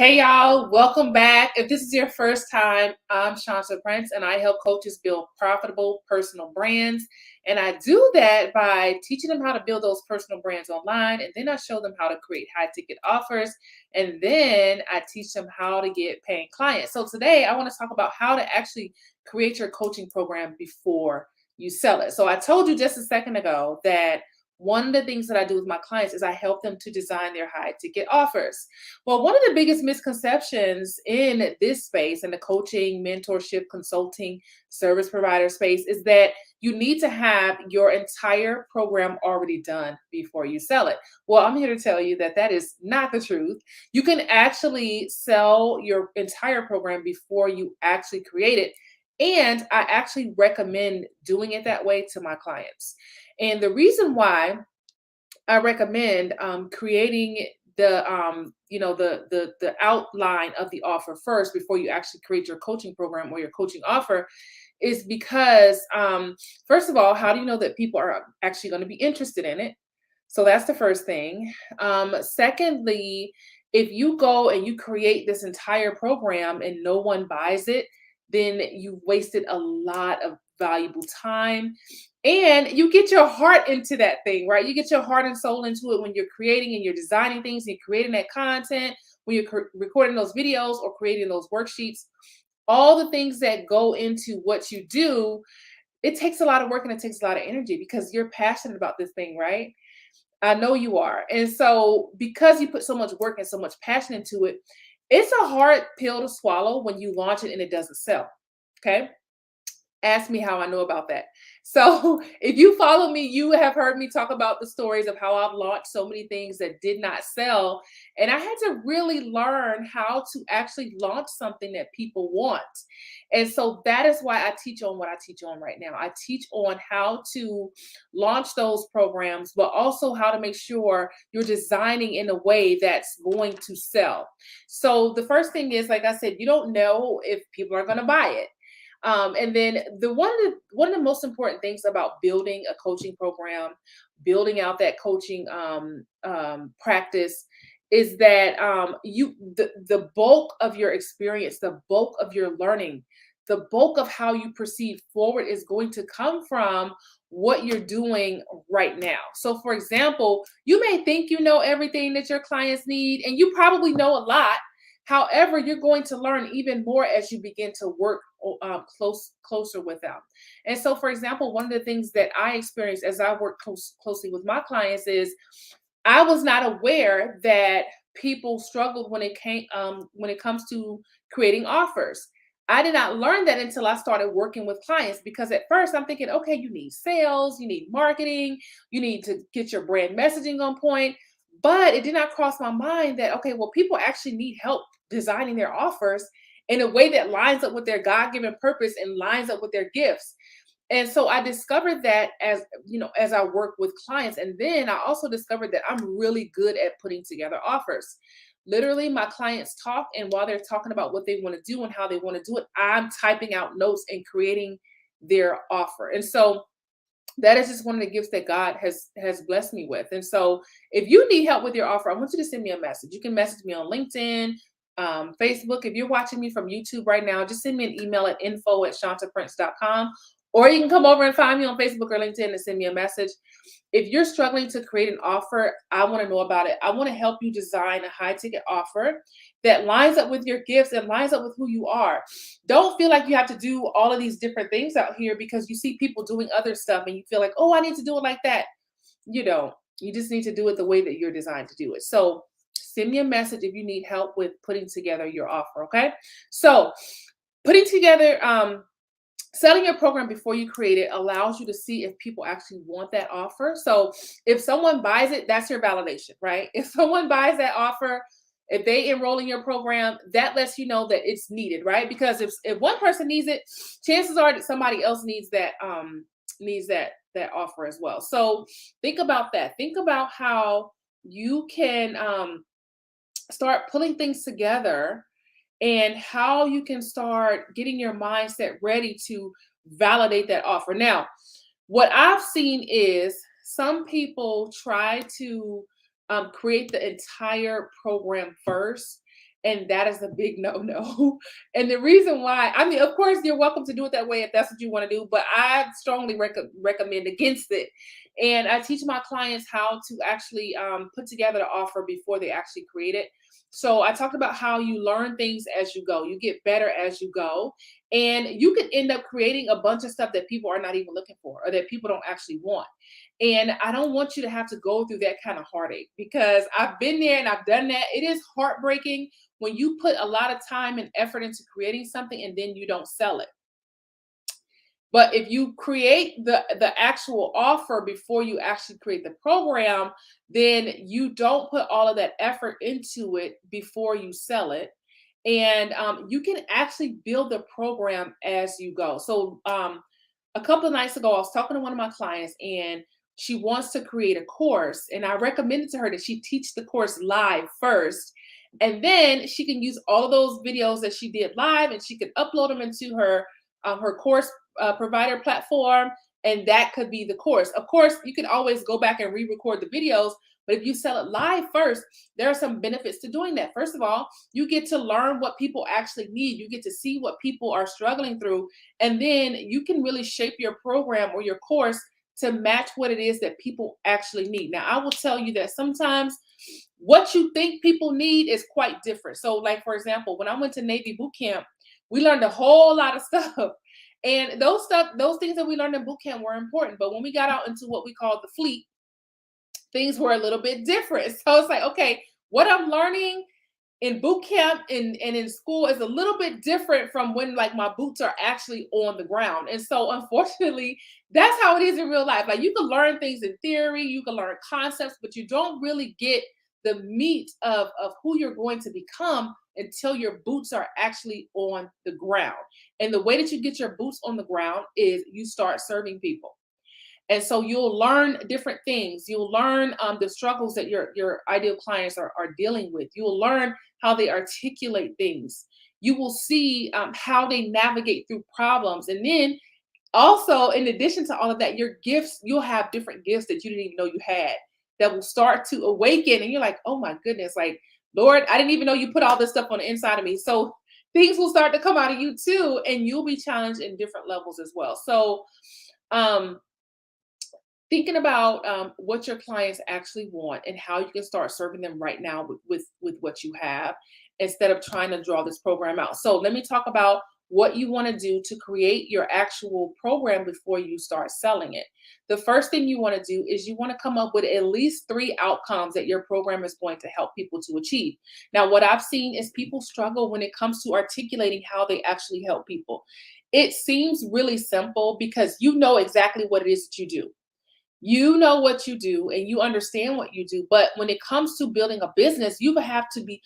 Hey y'all, welcome back. If this is your first time, I'm Shanta Prince and I help coaches build profitable personal brands. And I do that by teaching them how to build those personal brands online. And then I show them how to create high ticket offers. And then I teach them how to get paying clients. So today I want to talk about how to actually create your coaching program before you sell it. So I told you just a second ago that one of the things that I do with my clients is I help them to design their high ticket offers. Well, one of the biggest misconceptions in this space, in the coaching, mentorship, consulting, service provider space, is that you need to have your entire program already done before you sell it. Well, I'm here to tell you that that is not the truth. You can actually sell your entire program before you actually create it. And I actually recommend doing it that way to my clients. And the reason why I recommend creating the outline of the offer first before you actually create your coaching program or your coaching offer is because first of all, how do you know that people are actually going to be interested in it? So that's the first thing. Secondly, if you go and you create this entire program and no one buys it, then you wasted a lot of valuable time and you get your heart into that thing, right? You get your heart and soul into it when you're creating and you're designing things and creating that content, when you're recording those videos or creating those worksheets, all the things that go into what you do. It takes a lot of work and it takes a lot of energy because you're passionate about this thing, right? I know you are. And so, because you put so much work and so much passion into it, it's a hard pill to swallow when you launch it and it doesn't sell. Okay. Ask me how I know about that. So, if you follow me, you have heard me talk about the stories of how I've launched so many things that did not sell. And I had to really learn how to actually launch something that people want. And so that is why I teach on what I teach on right now. I teach on how to launch those programs, but also how to make sure you're designing in a way that's going to sell. So the first thing is, like I said, you don't know if people are going to buy it. And then one of the most important things about building a coaching program, building out that coaching practice, is that the bulk of your experience, the bulk of your learning, the bulk of how you proceed forward is going to come from what you're doing right now. So, for example, you may think you know everything that your clients need, and you probably know a lot. However, you're going to learn even more as you begin to work closer with them. And so, for example, one of the things that I experienced as I work closely with my clients is I was not aware that people struggled when it comes to creating offers. I did not learn that until I started working with clients because at first I'm thinking, okay, you need sales, you need marketing, you need to get your brand messaging on point. But it did not cross my mind that, okay, well, people actually need help designing their offers in a way that lines up with their God-given purpose and lines up with their gifts. And so I discovered that as I work with clients. And then I also discovered that I'm really good at putting together offers. Literally, my clients talk, and while they're talking about what they want to do and how they want to do it, I'm typing out notes and creating their offer. And so that is just one of the gifts that God has blessed me with. And so if you need help with your offer, I want you to send me a message. You can message me on LinkedIn, Facebook. If you're watching me from YouTube right now, just send me an email at info@shantaprince.com. Or you can come over and find me on Facebook or LinkedIn and send me a message. If you're struggling to create an offer, I want to know about it. I want to help you design a high ticket offer that lines up with your gifts and lines up with who you are. Don't feel like you have to do all of these different things out here because you see people doing other stuff and you feel like, oh, I need to do it like that. You don't. You just need to do it the way that you're designed to do it. So send me a message if you need help with putting together your offer. Okay. So putting together, selling your program before you create it allows you to see if people actually want that offer. So if someone buys it, that's your validation, right? If someone buys that offer, if they enroll in your program, that lets you know that it's needed, right? Because if one person needs it, chances are that somebody else needs that offer as well. So think about that. Think about how you can start pulling things together and how you can start getting your mindset ready to validate that offer. Now, what I've seen is some people try to create the entire program first, And that is a big no-no. And the reason why, I mean, of course, you're welcome to do it that way if that's what you want to do, but I strongly recommend against it. And I teach my clients how to actually put together the offer before they actually create it. So I talked about how you learn things as you go. You get better as you go. And you could end up creating a bunch of stuff that people are not even looking for or that people don't actually want. And I don't want you to have to go through that kind of heartache because I've been there and I've done that. It is heartbreaking when you put a lot of time and effort into creating something and then you don't sell it. But if you create the actual offer before you actually create the program, then you don't put all of that effort into it before you sell it. And you can actually build the program as you go. So a couple of nights ago, I was talking to one of my clients and she wants to create a course. And I recommended to her that she teach the course live first. And then she can use all of those videos that she did live and she could upload them into her course provider platform. And that could be the course. Of course, you can always go back and re-record the videos. But if you sell it live first, there are some benefits to doing that. First of all, you get to learn what people actually need. You get to see what people are struggling through. And then you can really shape your program or your course to match what it is that people actually need. Now, I will tell you that sometimes what you think people need is quite different. So, like, for example, when I went to Navy boot camp, we learned a whole lot of stuff. And those things that we learned in boot camp were important. But when we got out into what we call the fleet, things were a little bit different. So it's like, okay, what I'm learning in boot camp and in school is a little bit different from when like my boots are actually on the ground. And so unfortunately, that's how it is in real life. Like you can learn things in theory, you can learn concepts, but you don't really get the meat of who you're going to become until your boots are actually on the ground. And the way that you get your boots on the ground is you start serving people. And so you'll learn different things. You'll learn the struggles that your ideal clients are dealing with. You'll learn how they articulate things. You will see how they navigate through problems. And then also, in addition to all of that, your gifts, you'll have different gifts that you didn't even know you had that will start to awaken. And you're like, oh my goodness, like, Lord, I didn't even know you put all this stuff on the inside of me. So things will start to come out of you too. And you'll be challenged in different levels as well. So, thinking about what your clients actually want and how you can start serving them right now with what you have instead of trying to draw this program out. So let me talk about what you want to do to create your actual program before you start selling it. The first thing you want to do is you want to come up with at least 3 outcomes that your program is going to help people to achieve. Now, what I've seen is people struggle when it comes to articulating how they actually help people. It seems really simple because you know exactly what it is that you do. You know what you do and you understand what you do, but when it comes to building a business, you have to be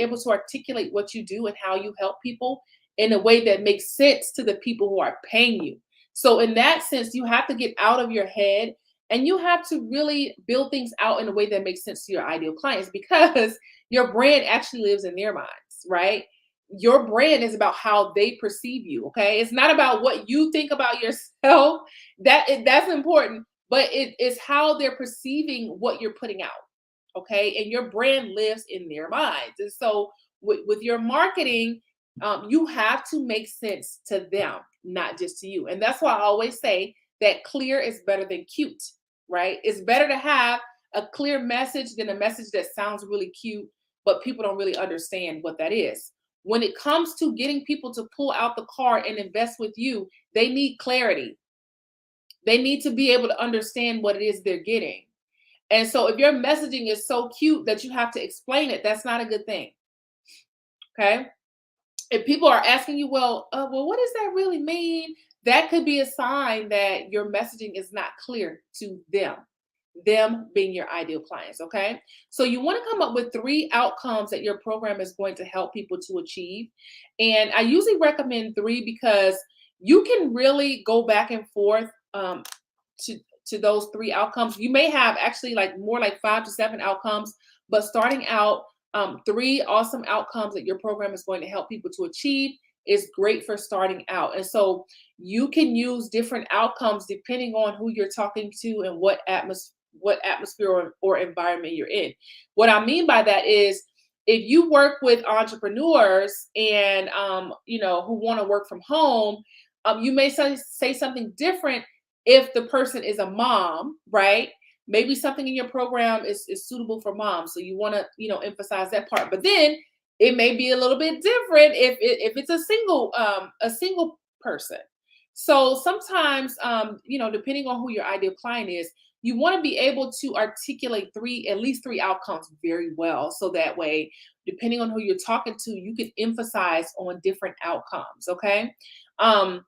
able to articulate what you do and how you help people in a way that makes sense to the people who are paying you. So in that sense, you have to get out of your head and you have to really build things out in a way that makes sense to your ideal clients because your brand actually lives in their minds, right? Your brand is about how they perceive you, okay? It's not about what you think about yourself. That's important, but it is how they're perceiving what you're putting out, okay? And your brand lives in their minds. And so with your marketing, you have to make sense to them, not just to you. And that's why I always say that clear is better than cute, right? It's better to have a clear message than a message that sounds really cute, but people don't really understand what that is. When it comes to getting people to pull out the card and invest with you, they need clarity. They need to be able to understand what it is they're getting. And so if your messaging is so cute that you have to explain it, that's not a good thing. Okay? If people are asking you, well, what does that really mean? That could be a sign that your messaging is not clear to them being your ideal clients. Okay. So you want to come up with 3 outcomes that your program is going to help people to achieve. And I usually recommend 3 because you can really go back and forth to those 3 outcomes. You may have actually like more like 5 to 7 outcomes, but starting out 3 awesome outcomes that your program is going to help people to achieve is great for starting out. And so you can use different outcomes depending on who you're talking to and what atmosphere or environment you're in. What I mean by that is if you work with entrepreneurs and who want to work from home, you may say something different if the person is a mom, right? Maybe something in your program is suitable for moms, so you want to emphasize that part. But then it may be a little bit different if it's a single person. So sometimes, depending on who your ideal client is, you want to be able to articulate at least three outcomes very well. So that way, depending on who you're talking to, you can emphasize on different outcomes. Okay. Um,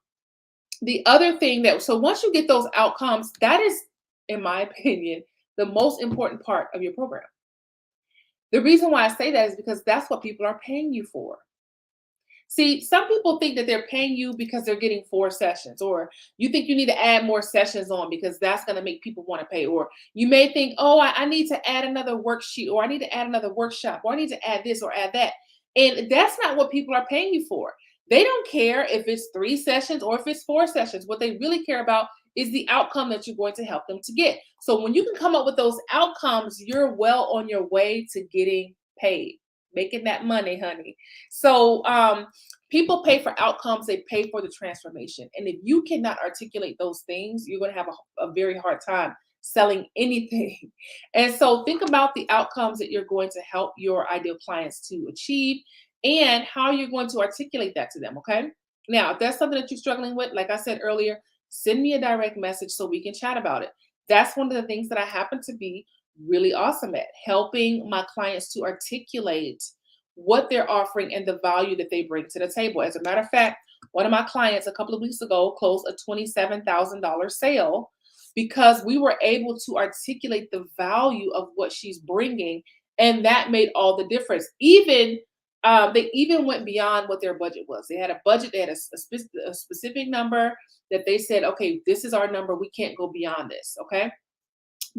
the other thing so once you get those outcomes, that is, in my opinion, the most important part of your program. The reason why I say that is because that's what people are paying you for. See, some people think that they're paying you because they're getting 4 sessions, or you think you need to add more sessions on because that's going to make people want to pay. Or you may think, oh, I need to add another worksheet, or I need to add another workshop, or I need to add this or add that. And that's not what people are paying you for. They don't care if it's 3 sessions or if it's 4 sessions. What they really care about is the outcome that you're going to help them to get. So when you can come up with those outcomes, you're well on your way to getting paid, making that money, honey. So people pay for outcomes, they pay for the transformation. And if you cannot articulate those things, you're going to have a very hard time selling anything. And so think about the outcomes that you're going to help your ideal clients to achieve and how you're going to articulate that to them. Okay. Now, if that's something that you're struggling with, like I said earlier, send me a direct message so we can chat about it. That's one of the things that I happen to be really awesome at, helping my clients to articulate what they're offering and the value that they bring to the table. As a matter of fact, one of my clients a couple of weeks ago closed a $27,000 sale because we were able to articulate the value of what she's bringing, and that made all the difference. They even went beyond what their budget was. They had a budget, they had a specific number that they said, okay, this is our number. We can't go beyond this. Okay.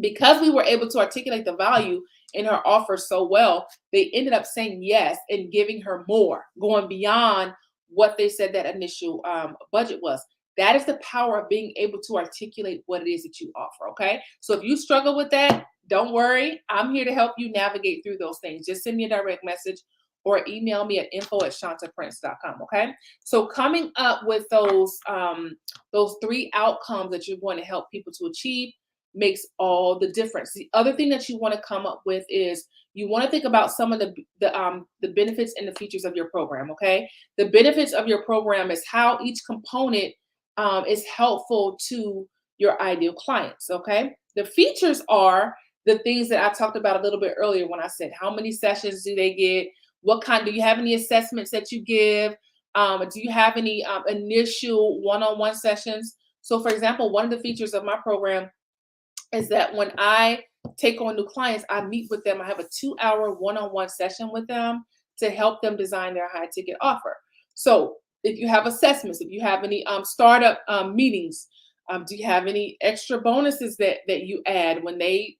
Because we were able to articulate the value in her offer so well, they ended up saying yes and giving her more, going beyond what they said that initial budget was. That is the power of being able to articulate what it is that you offer. Okay. So if you struggle with that, don't worry. I'm here to help you navigate through those things. Just send me a direct message or email me at info@shantaprince.com. Okay. So coming up with those 3 outcomes that you're going to help people to achieve makes all the difference. The other thing that you want to come up with is you want to think about some of the benefits and the features of your program. Okay. The benefits of your program is how each component is helpful to your ideal clients. Okay. The features are the things that I talked about a little bit earlier when I said how many sessions do they get? Do you have any assessments that you give? Do you have any initial one-on-one sessions? So for example, one of the features of my program is that when I take on new clients, I meet with them. I have a 2-hour one-on-one session with them to help them design their high ticket offer. So if you have assessments, if you have any startup meetings, do you have any extra bonuses that you add when they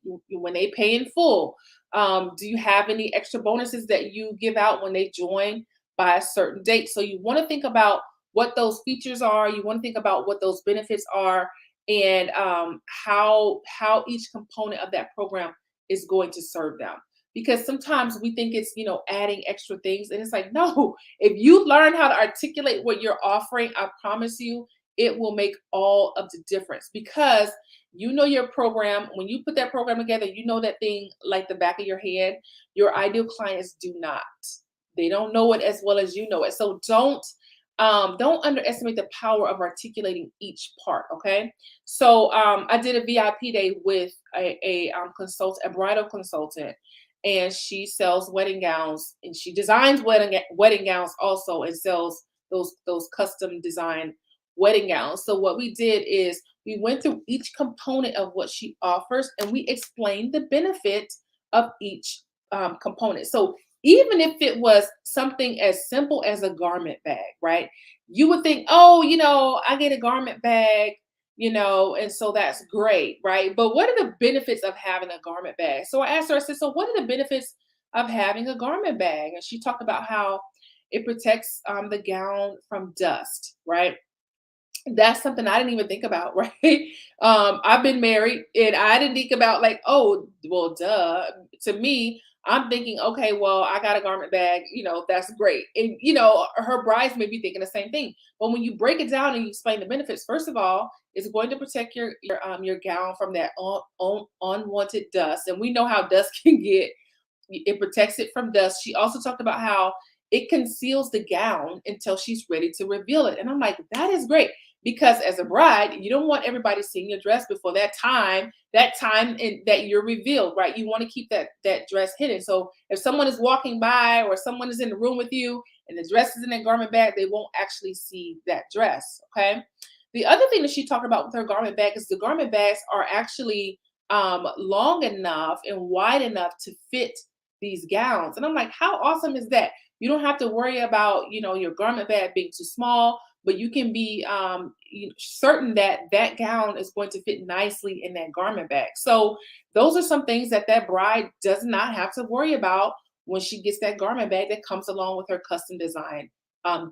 pay in full? Do you have any extra bonuses that you give out when they join by a certain date? So you want to think about what those features are. You want to think about what those benefits are, and how each component of that program is going to serve them. Because sometimes we think it's adding extra things, and it's like, no. If you learn how to articulate what you're offering, I promise you it will make all of the difference. Because your program, when you put that program together, that thing like the back of your head. Your ideal clients do not. They don't know it as well as you know it. So don't underestimate the power of articulating each part. Okay. So I did a VIP day with a bridal consultant, and she sells wedding gowns, and she designs wedding gowns also, and sells those custom design wedding gowns. So what we did is we went through each component of what she offers, and we explained the benefit of each component. So even if it was something as simple as a garment bag, right? You would think, oh, I get a garment bag, and so that's great, right? But what are the benefits of having a garment bag? So I asked her, I said, so what are the benefits of having a garment bag? And she talked about how it protects the gown from dust, right? That's something I didn't even think about, right? I've been married, and I didn't think about like, oh, well, duh. To me, I'm thinking, okay, well, I got a garment bag, that's great. And her brides may be thinking the same thing. But when you break it down and you explain the benefits, first of all, it's going to protect your gown from that unwanted dust. And we know how dust can get. It protects it from dust. She also talked about how it conceals the gown until she's ready to reveal it. And I'm like, that is great. Because as a bride, you don't want everybody seeing your dress before that time that you're revealed, right? You want to keep that dress hidden. So if someone is walking by or someone is in the room with you and the dress is in that garment bag, they won't actually see that dress. Okay. The other thing that she talked about with her garment bag is the garment bags are actually long enough and wide enough to fit these gowns. And I'm like, how awesome is that? You don't have to worry about, your garment bag being too small, but you can be certain that that gown is going to fit nicely in that garment bag. So those are some things that bride does not have to worry about when she gets that garment bag that comes along with her custom design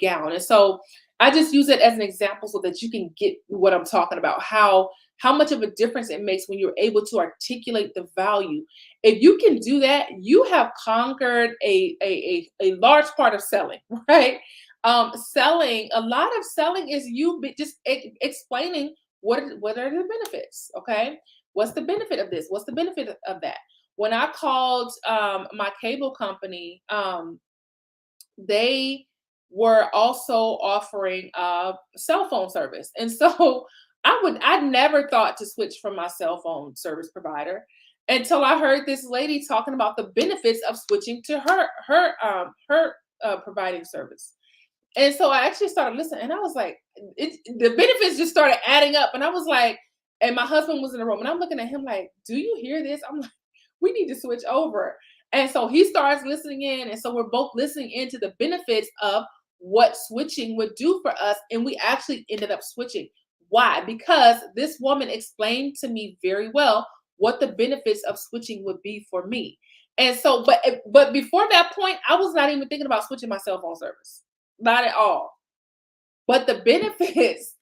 gown. And so I just use it as an example so that you can get what I'm talking about, how much of a difference it makes when you're able to articulate the value. If you can do that, you have conquered a large part of selling, right? Selling, a lot of selling is you just explaining what are the benefits, okay? What's the benefit of this? What's the benefit of that? When I called my cable company, they were also offering a cell phone service. And so I never thought to switch from my cell phone service provider until I heard this lady talking about the benefits of switching to her providing service. And so I actually started listening and I was like, the benefits just started adding up. And I was like, and my husband was in the room and I'm looking at him like, do you hear this? I'm like, we need to switch over. And so he starts listening in. And so we're both listening into the benefits of what switching would do for us. And we actually ended up switching. Why? Because this woman explained to me very well what the benefits of switching would be for me. And so, but before that point, I was not even thinking about switching my cell phone service. Not at all. But the benefits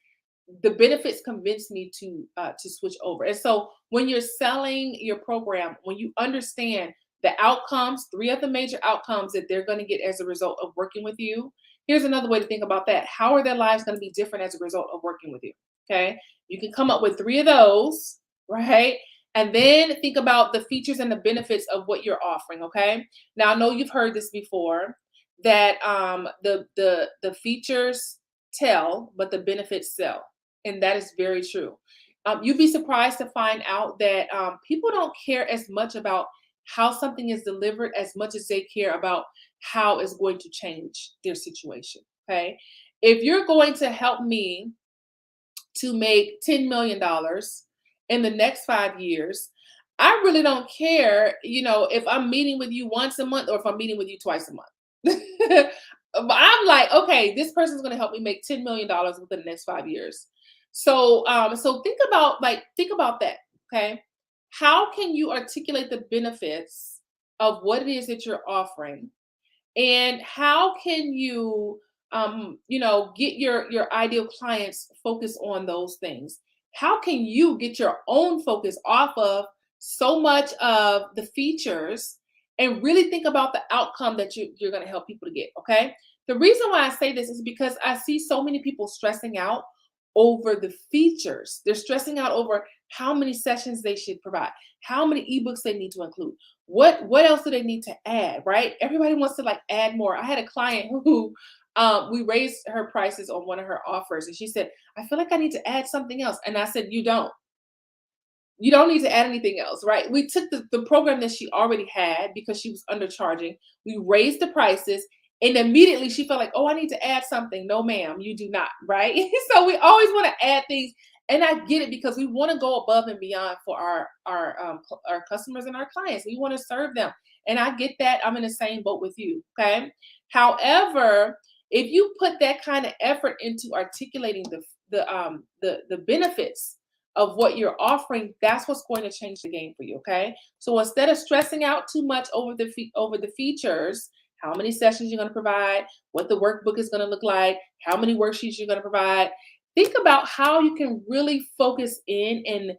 convinced me to switch over. And so when you're selling your program, when you understand the outcomes, three of the major outcomes that they're going to get as a result of working with you, here's another way to think about that. How are their lives going to be different as a result of working with you? Okay. You can come up with three of those, right? And then think about the features and the benefits of what you're offering. Okay. Now I know you've heard this before that the features tell, but the benefits sell. And that is very true. You'd be surprised to find out that people don't care as much about how something is delivered as much as they care about how it's going to change their situation. Okay. If you're going to help me to make $10 million in the next 5 years, I really don't care, if I'm meeting with you once a month or if I'm meeting with you twice a month. But I'm like, okay, this person's going to help me make $10 million within the next 5 years. So think about that. Okay. How can you articulate the benefits of what it is that you're offering? And how can you get your ideal clients focused on those things? How can you get your own focus off of so much of the features and really think about the outcome that you're going to help people to get? Okay. The reason why I say this is because I see so many people stressing out over the features. They're stressing out over how many sessions they should provide, how many ebooks they need to include, what else do they need to add, right? Everybody wants to add more. I had a client who we raised her prices on one of her offers and she said, I feel like I need to add something else. And I said, you don't need to add anything else, right? We took the program that she already had because she was undercharging. We raised the prices and immediately she felt like, oh, I need to add something. No, ma'am, you do not, right? So we always want to add things. And I get it because we want to go above and beyond for our customers and our clients. We want to serve them. And I get that. I'm in the same boat with you. Okay. However, if you put that kind of effort into articulating the benefits of what you're offering, that's what's going to change the game for you. Okay. So instead of stressing out too much over the features, how many sessions you're going to provide, what the workbook is going to look like, how many worksheets you're going to provide, think about how you can really focus in and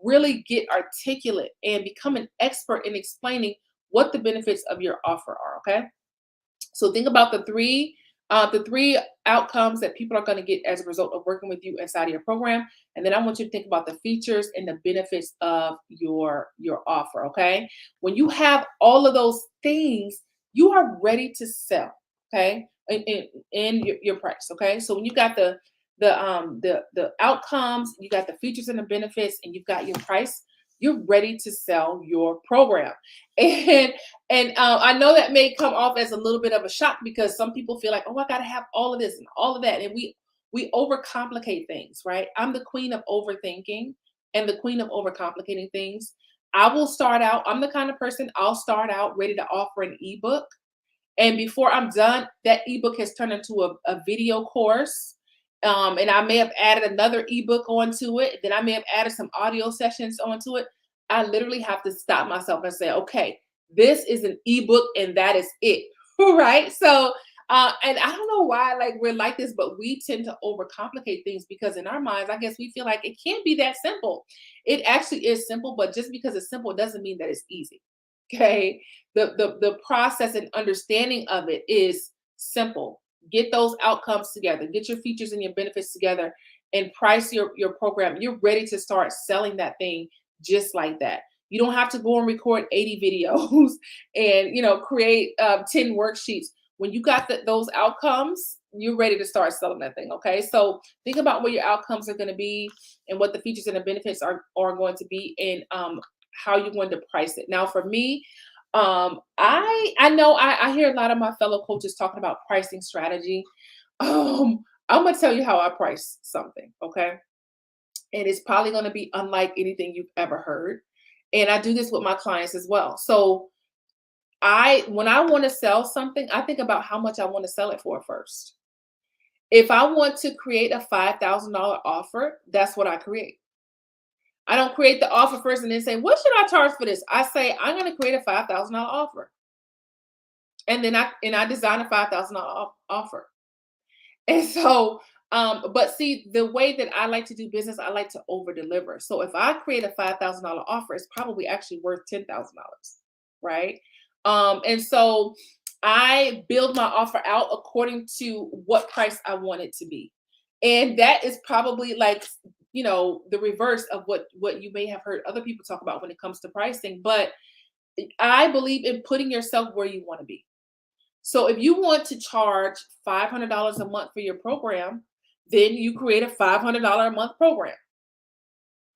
really get articulate and become an expert in explaining what the benefits of your offer are. Okay. So think about the three outcomes that people are going to get as a result of working with you inside of your program, and then I want you to think about the features and the benefits of your offer. Okay, when you have all of those things, you are ready to sell. Okay, in your price. Okay, so when you got the outcomes, you got the features and the benefits, and you've got your price. You're ready to sell your program, and I know that may come off as a little bit of a shock because some people feel like, oh, I got to have all of this and all of that. And we overcomplicate things, right? I'm the queen of overthinking and the queen of overcomplicating things. I will start out, I'm the kind of person, I'll start out ready to offer an ebook. And before I'm done, that ebook has turned into a video course. And I may have added another ebook onto it. Then I may have added some audio sessions onto it. I literally have to stop myself and say, okay, this is an ebook and that is it. Right. So, and I don't know why like we're like this, but we tend to overcomplicate things because in our minds, I guess we feel like it can't be that simple. It actually is simple, but just because it's simple doesn't mean that it's easy. Okay. The process and understanding of it is simple. Get those outcomes together, get your features and your benefits together, and price your program. You're ready to start selling that thing just like that. You don't have to go and record 80 videos and create 10 worksheets. When you got those outcomes, you're ready to start selling that thing. Okay, so think about what your outcomes are going to be and what the features and the benefits are going to be, and how you're going to price it. Now, for me, I know I hear a lot of my fellow coaches talking about pricing strategy. I'm gonna tell you how I price something, okay? And it's probably gonna be unlike anything you've ever heard. And I do this with my clients as well. So when I want to sell something, I think about how much I want to sell it for first. If I want to create a $5,000 offer, that's what I create. I don't create the offer first and then say, what should I charge for this? I say, I'm going to create a $5,000 offer. And then I design a $5,000 offer. And so, but see, the way that I like to do business, I like to over deliver. So if I create a $5,000 offer, it's probably actually worth $10,000, right? And so I build my offer out according to what price I want it to be. And that is probably like, the reverse of what you may have heard other people talk about when it comes to pricing. But I believe in putting yourself where you want to be. So if you want to charge $500 a month for your program, then you create a $500 a month program.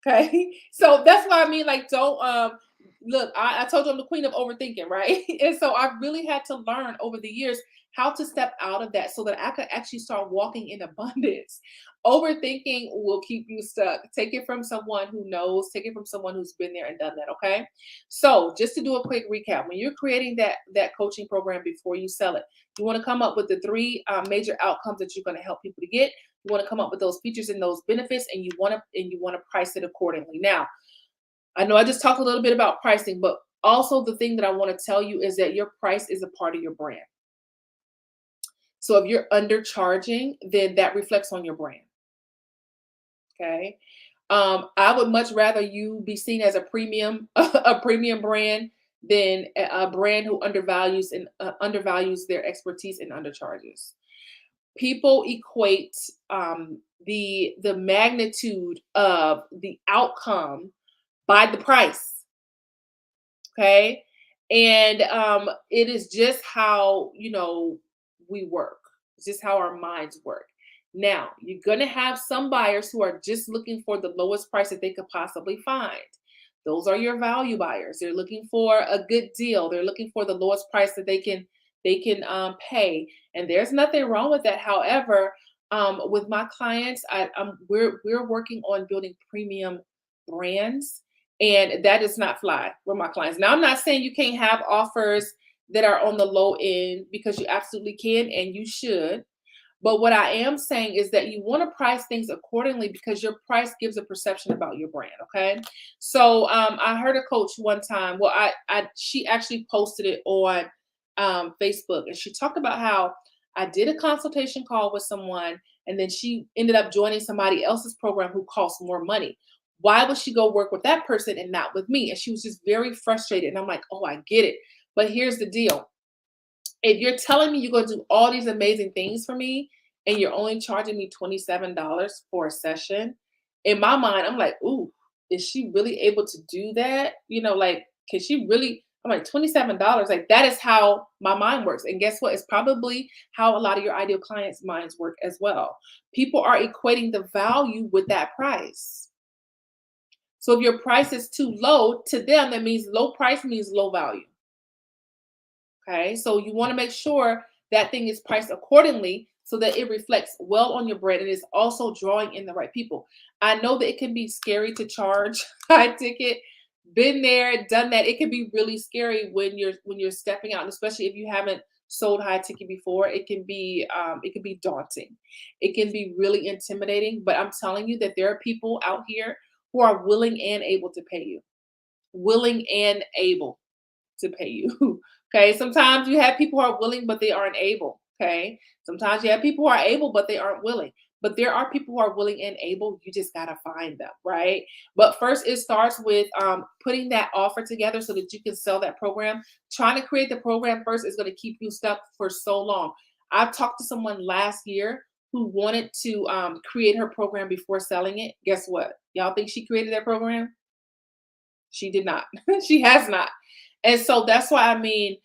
Okay. So that's why I mean, like, don't look, I told you I'm the queen of overthinking, right? And so I've really had to learn over the years how to step out of that so that I could actually start walking in abundance. Overthinking will keep you stuck. Take it from someone who knows, take it from someone who's been there and done that. Okay. So just to do a quick recap, when you're creating that coaching program before you sell it, you want to come up with the three major outcomes that you're going to help people to get. You want to come up with those features and those benefits, and you want to price it accordingly. Now, I know I just talked a little bit about pricing, but also the thing that I want to tell you is that your price is a part of your brand. So if you're undercharging, then that reflects on your brand. Okay. I would much rather you be seen as a premium, a premium brand than a brand who undervalues their expertise and undercharges. People equate the magnitude of the outcome by the price. Okay. And it is just how we work. It's just how our minds work. Now, you're going to have some buyers who are just looking for the lowest price that they could possibly find. Those are your value buyers. They're looking for a good deal. They're looking for the lowest price that they can pay. And there's nothing wrong with that. However, with my clients, we're working on building premium brands, and that does not fly with my clients. Now, I'm not saying you can't have offers that are on the low end, because you absolutely can and you should. But what I am saying is that you want to price things accordingly, because your price gives a perception about your brand. Okay. So I heard a coach one time. Well, she actually posted it on Facebook, and she talked about how I did a consultation call with someone, and then she ended up joining somebody else's program who costs more money. Why would she go work with that person and not with me? And she was just very frustrated. And I'm like, oh, I get it. But here's the deal. If you're telling me you're going to do all these amazing things for me and you're only charging me $27 for a session, in my mind, I'm like, ooh, is she really able to do that? Like, can she really? I'm like, $27. Like, that is how my mind works. And guess what? It's probably how a lot of your ideal clients' minds work as well. People are equating the value with that price. So if your price is too low, to them, that means low price means low value. Okay, so you want to make sure that thing is priced accordingly so that it reflects well on your brand and is also drawing in the right people. I know that it can be scary to charge high ticket. Been there, done that. It can be really scary when you're stepping out, and especially if you haven't sold high ticket before. It can be daunting. It can be really intimidating. But I'm telling you that there are people out here who are willing and able to pay you, willing and able to pay you. Okay. Sometimes you have people who are willing, but they aren't able. Okay. Sometimes you have people who are able, but they aren't willing. But there are people who are willing and able. You just got to find them. Right. But first, it starts with putting that offer together so that you can sell that program. Trying to create the program first is going to keep you stuck for so long. I've talked to someone last year who wanted to create her program before selling it. Guess what? Y'all think she created that program? She did not. She has not. And so that's why I mean,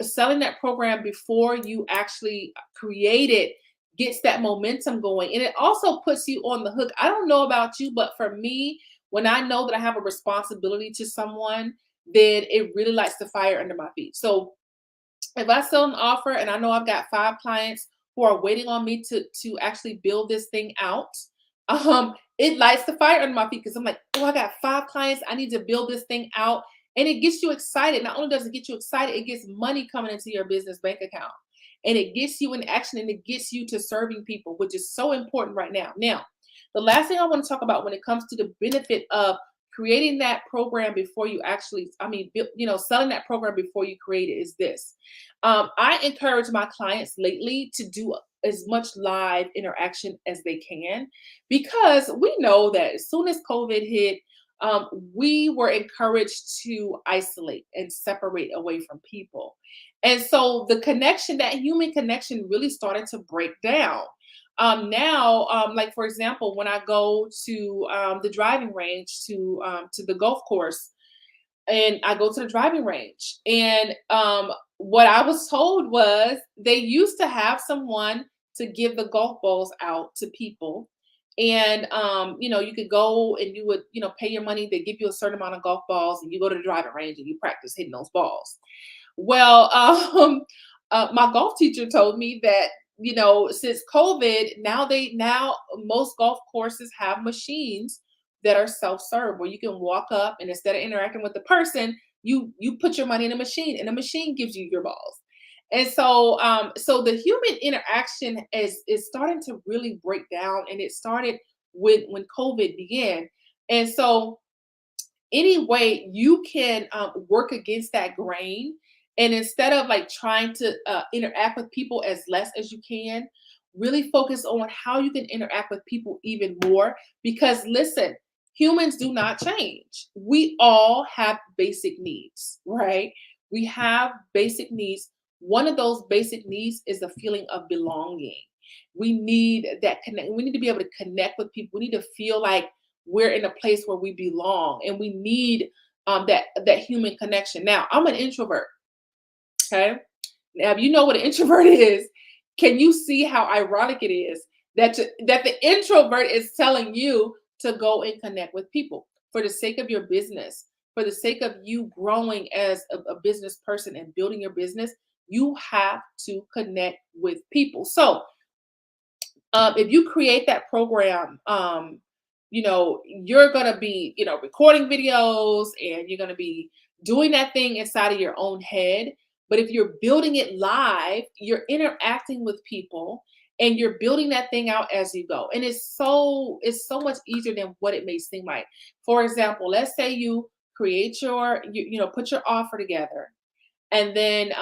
selling that program before you actually create it gets that momentum going. And it also puts you on the hook. I don't know about you, but for me, when I know that I have a responsibility to someone, then it really lights the fire under my feet. So if I sell an offer and I know I've got 5 clients who are waiting on me to actually build this thing out, it lights the fire under my feet because I'm like, oh, I got 5 clients. I need to build this thing out. And it gets you excited. Not only does it get you excited, it gets money coming into your business bank account. And it gets you in action and it gets you to serving people, which is so important right now. Now, the last thing I want to talk about when it comes to the benefit of creating that program before you actually, selling that program before you create it is this. I encourage my clients lately to do as much live interaction as they can because we know that as soon as COVID hit, we were encouraged to isolate and separate away from people. And so the connection, that human connection, really started to break down. Now, like for example, when I go to the driving range to the golf course, and I go to the driving range, and what I was told was they used to have someone to give the golf balls out to people. And you could go and you would, pay your money. They give you a certain amount of golf balls, and you go to the driving range and you practice hitting those balls. Well, my golf teacher told me that since COVID, now most golf courses have machines that are self-serve where you can walk up and instead of interacting with the person, you put your money in a machine and the machine gives you your balls. And so the human interaction is starting to really break down, and it started when COVID began. And so any way you can work against that grain, and instead of like trying to interact with people as less as you can, really focus on how you can interact with people even more. Because listen, humans do not change. We all have basic needs, right? We have basic needs. One of those basic needs is the feeling of belonging. We need that connect. We need to be able to connect with people. We need to feel like we're in a place where we belong, and we need that human connection. Now, I'm an introvert. Okay. Now, if you know what an introvert is, can you see how ironic it is that the introvert is telling you to go and connect with people for the sake of your business, for the sake of you growing as a business person and building your business? You have to connect with people. So, if you create that program, you're going to be, recording videos, and you're going to be doing that thing inside of your own head. But if you're building it live, you're interacting with people and you're building that thing out as you go. And it's so much easier than what it may seem like. For example, let's say you create put your offer together, and then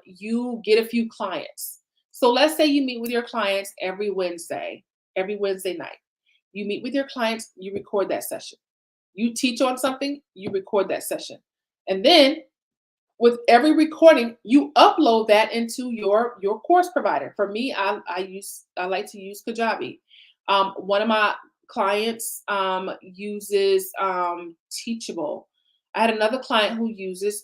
you get a few clients. So let's say you meet with your clients every Wednesday night. You meet with your clients, you record that session. You teach on something, you record that session. And then with every recording, you upload that into your course provider. For me, I like to use Kajabi. One of my clients uses Teachable. I had another client who uses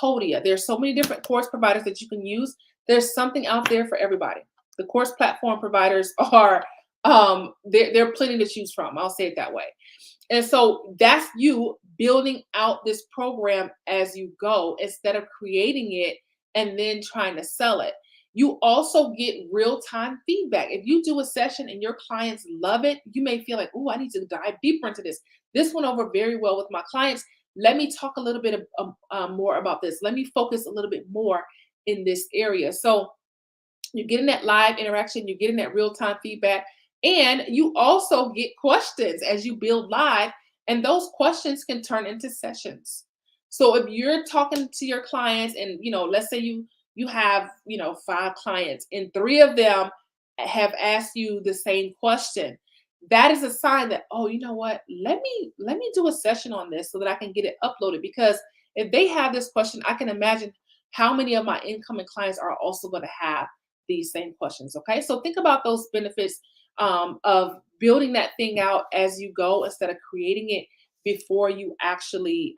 Podia. There's so many different course providers that you can use. There's something out there for everybody. The course platform providers are they're plenty to choose from. I'll say it that way. And so that's you building out this program as you go instead of creating it and then trying to sell it. You also get real time feedback. If you do a session and your clients love it, you may feel like, oh, I need to dive deeper into this. This went over very well with my clients. Let me talk a little bit more about this. Let me focus a little bit more in this area. So you're getting that live interaction, you're getting that real time feedback, and you also get questions as you build live, and those questions can turn into sessions. So if you're talking to your clients, and let's say you have 5 clients, and 3 of them have asked you the same question, that is a sign that, oh, you know what? Let me do a session on this so that I can get it uploaded. Because if they have this question, I can imagine how many of my incoming clients are also going to have these same questions. Okay, so think about those benefits of building that thing out as you go instead of creating it before you actually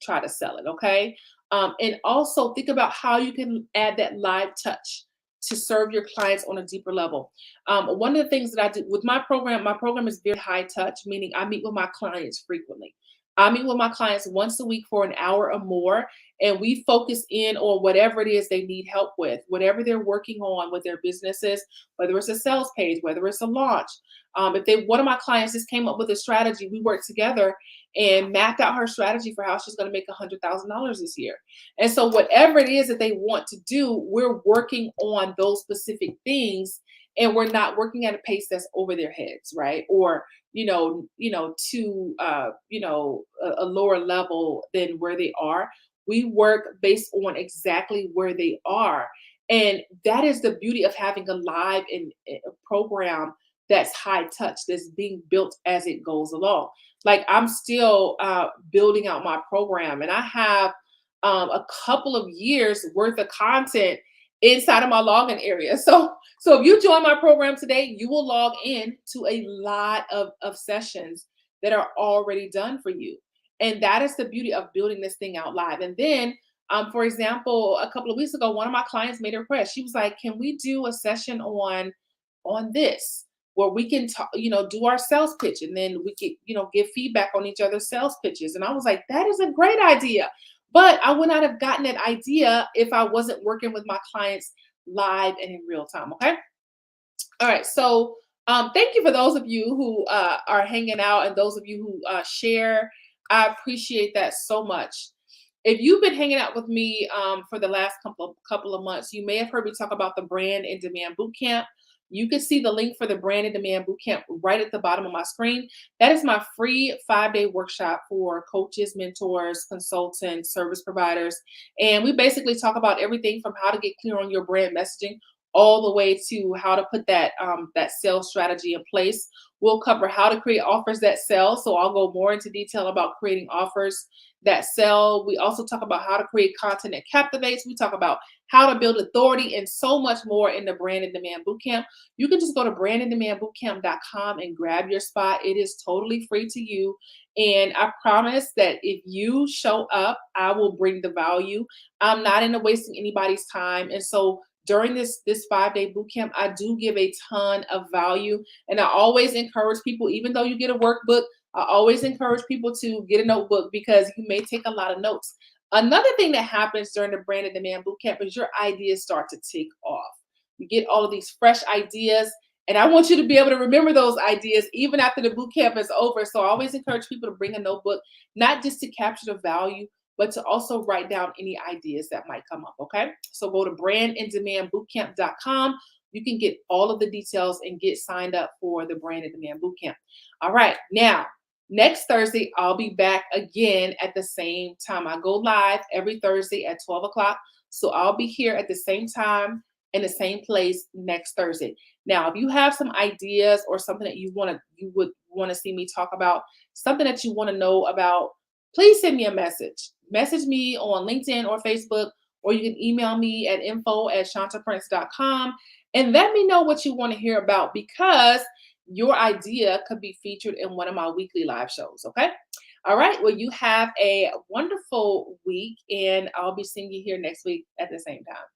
try to sell it. Okay, and also think about how you can add that live touch to serve your clients on a deeper level. One of the things that I do with my program is very high touch, meaning I meet with my clients frequently. I meet with my clients once a week for an hour or more, and we focus in on whatever it is they need help with, whatever they're working on with their businesses, whether it's a sales page, whether it's a launch. If one of my clients just came up with a strategy, we worked together and mapped out her strategy for how she's going to make $100,000 this year. And so, whatever it is that they want to do, we're working on those specific things, and we're not working at a pace that's over their heads, right? Or to a lower level than where they are. We work based on exactly where they are. And that is the beauty of having a live a program that's high touch, that's being built as it goes along. Like I'm still building out my program, and I have a couple of years worth of content inside of my login area. So if you join my program today, you will log in to a lot of sessions that are already done for you. And that is the beauty of building this thing out live. And then, for example, a couple of weeks ago, one of my clients made a request. She was like, can we do a session on this where we can talk, do our sales pitch, and then we can, give feedback on each other's sales pitches. And I was like, that is a great idea. But I would not have gotten that idea if I wasn't working with my clients live and in real time. Okay. All right. So thank you for those of you who are hanging out, and those of you who share. I appreciate that so much. If you've been hanging out with me for the last couple of months, you may have heard me talk about the Brand in Demand Bootcamp. You can see the link for the Brand in Demand Bootcamp right at the bottom of my screen. That is my free 5-day workshop for coaches, mentors, consultants, service providers. And we basically talk about everything from how to get clear on your brand messaging all the way to how to put that sales strategy in place. We'll cover how to create offers that sell. So I'll go more into detail about creating offers that sell. We also talk about how to create content that captivates. We talk about how to build authority and so much more in the Brand in Demand Bootcamp. You can just go to brandindemandbootcamp.com and grab your spot. It is totally free to you. And I promise that if you show up, I will bring the value. I'm not into wasting anybody's time. And so during this 5-day bootcamp, I do give a ton of value. And I always encourage people, even though you get a workbook, I always encourage people to get a notebook because you may take a lot of notes. Another thing that happens during the Brand in Demand Bootcamp is your ideas start to take off. You get all of these fresh ideas, and I want you to be able to remember those ideas even after the bootcamp is over. So I always encourage people to bring a notebook, not just to capture the value, but to also write down any ideas that might come up. Okay. So go to brandindemandbootcamp.com. You can get all of the details and get signed up for the Brand in Demand Bootcamp. All right. Now, next Thursday, I'll be back again at the same time. I go live every Thursday at 12 o'clock. So I'll be here at the same time in the same place next Thursday. Now, if you have some ideas or something that you would want to see me talk about, something that you want to know about, please send me a message. message me on LinkedIn or Facebook, or you can email me at info@shantaprince.com and let me know what you want to hear about, because your idea could be featured in one of my weekly live shows. Okay. All right. Well, you have a wonderful week, and I'll be seeing you here next week at the same time.